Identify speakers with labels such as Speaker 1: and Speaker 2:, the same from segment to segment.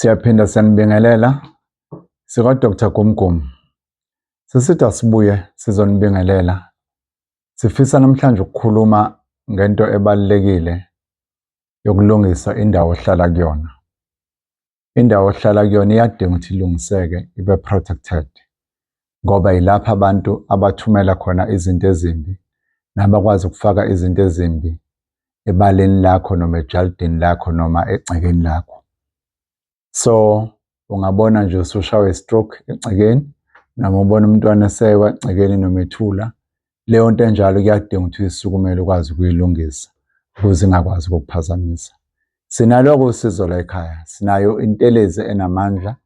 Speaker 1: Siyaphinda siyanibingelela sika Dr. Gumgum. Sisithi asibuye sizonibingelela. Sifisa namhlanje ukukhuluma ngento ebalulekile yokulungisa indawo ohlala kuyona. Indawo ohlala kuyona iyadinga ukuthi ilungiseke ibe protected ngoba yilapha abantu abathumela khona izinto ezimbi nabakwazi ukufaka izinto ezimbi ebaleni lakho noma ejalidini lakho noma egcekeni lakho. So ungabona nje usushawa i-stroke egcekeni noma ubona umntwana esewa egcekeni noma ethula, leyo nto enjalo kuyadinga ukuthi uyisukumele ukwazi ukuyilungisa ukuze ingakwazi ukukuphazamisa. Sinalo-ke usizo la ekhaya, sinayo intelezi enamandla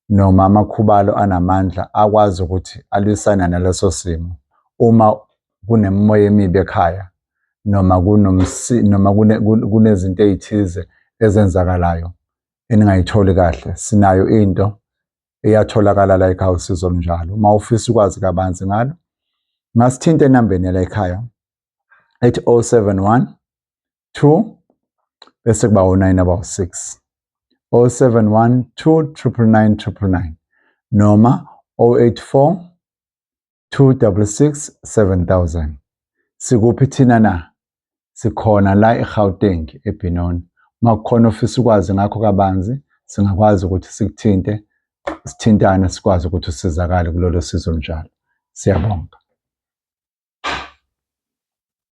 Speaker 1: noma amakhubalo anamandla akwazi ukuthi alwisane naleso simo uma kunemimoya emibi ekhaya noma kunezinto ezithize ezenzakalayo eningayitholi kahle. Sinayo into eyatholakala la ekhaya usizo njalo. Uma ufisa ukwazi kabanzi ngalo, ngasithinta enambeni la ekhaya ethi 071 2 bese kuba u9 abawu6, 071 2 999 999 noma 084 266 7000. Sikuphi thina na? Sikhona la eGauteng eBenoni. Uma kukhona ofisa ukwazi ngakho kabanzi, singakwazi ukuthi sikuthinte, sithintane sikwazi ukuthi usizakale kulolu sizo njalo. Siyabonga.